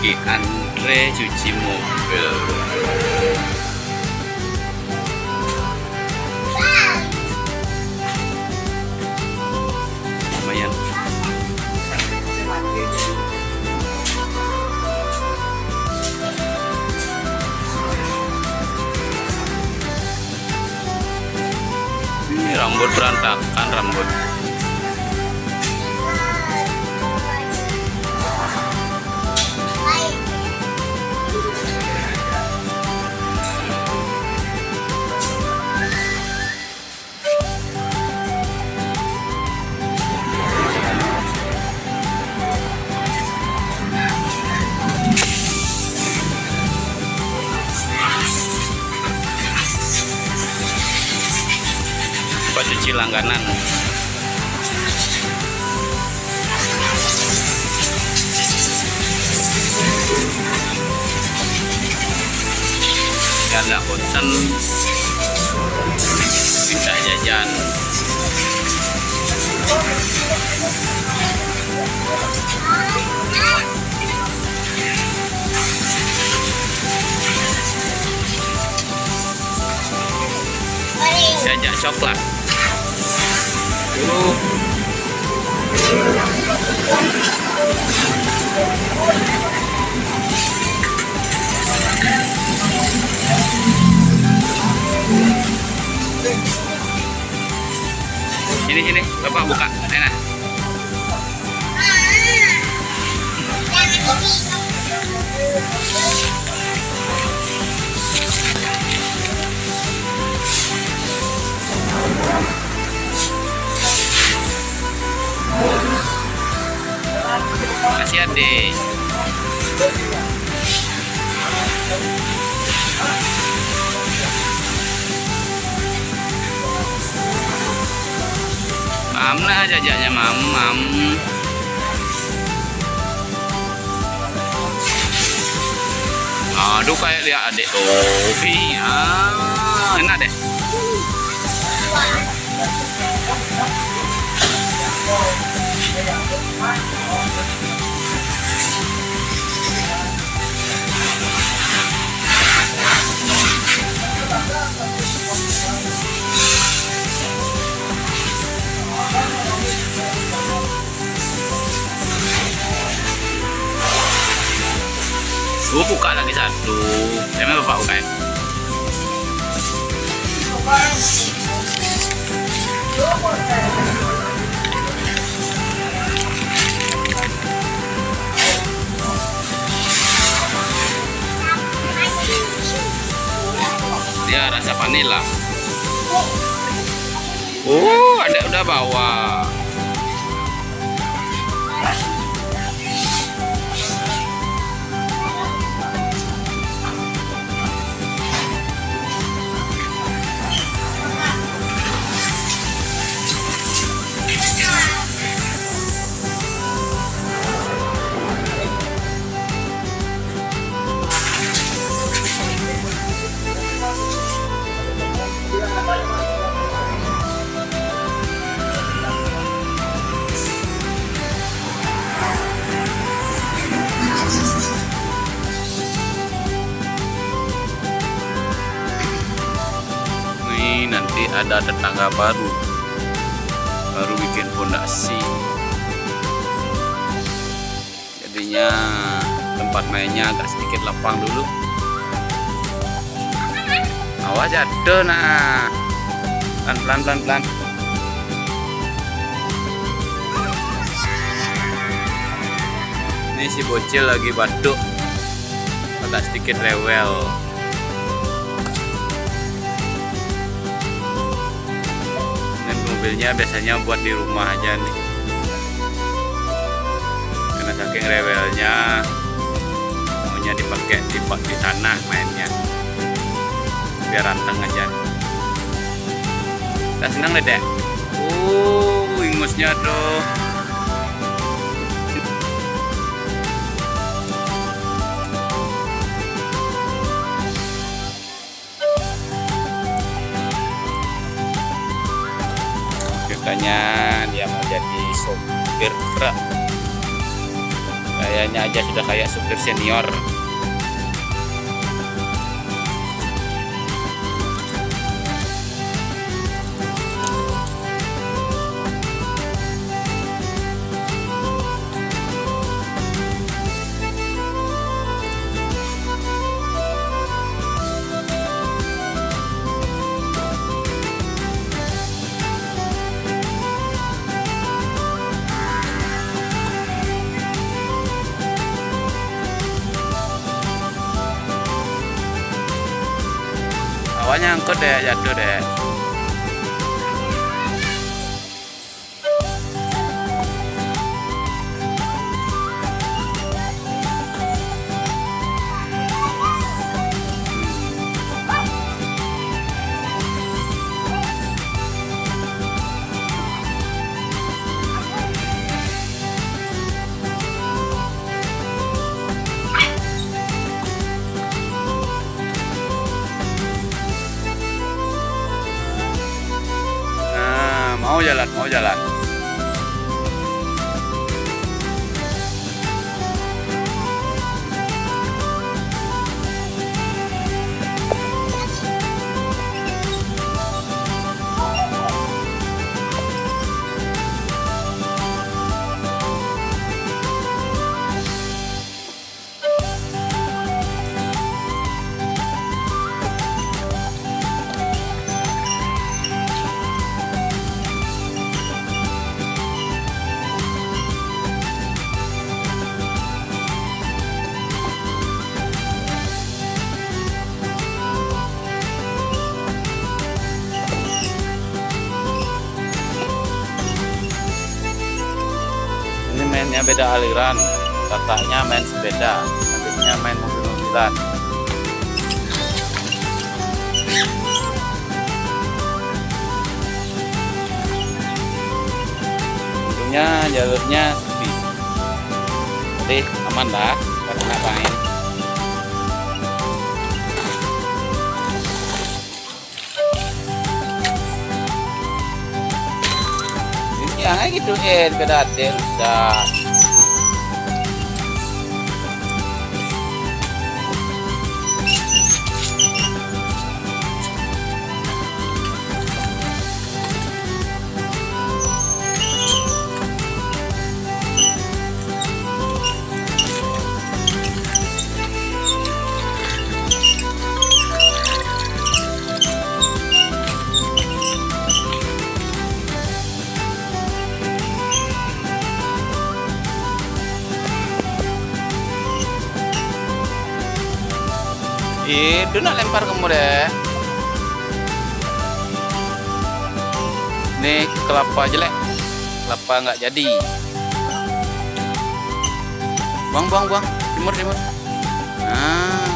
Ki Andre cuci mobil. Lumayan. Ini rambut berantakan rambut. Cuci langganan. Karena bosan minta jajan. Jajak coklat dulu. Sini bapak buka enak. Makasih adik. Nah jajaknya mam. Aduh kayak lihat adik tuh. Enak deh. Buka lagi satu. Jangan bapak buka ya. Dia rasa vanila. Ada udah bawa. Nanti ada tetangga baru bikin fondasi, jadinya tempat mainnya agak sedikit lapang dulu. Awas jatuh. Nah pelan. Ini si bocil lagi batuk, agak sedikit rewel. Mobilnya biasanya buat di rumah aja nih, karena saking rewelnya maunya dipakai di tanah mainnya biar rantang aja. Udah senang deh dek. Ingusnya tuh. Katanya dia mau jadi sopir truk. Kayaknya aja sudah kayak supir senior. Awalnya angkut deh, jatuh deh. Mau jalan, mau jalan. Ini mainnya beda aliran, kakaknya main sepeda, adiknya main mobil-mobilan. Untungnya jalurnya sepi, jadi aman lah karena main. Yang gituin ke dati rusak. Itu nak lempar kamu deh. Ini kelapa jelek, kelapa nggak jadi. Buang, buang, buang. Timur, timur. Nah.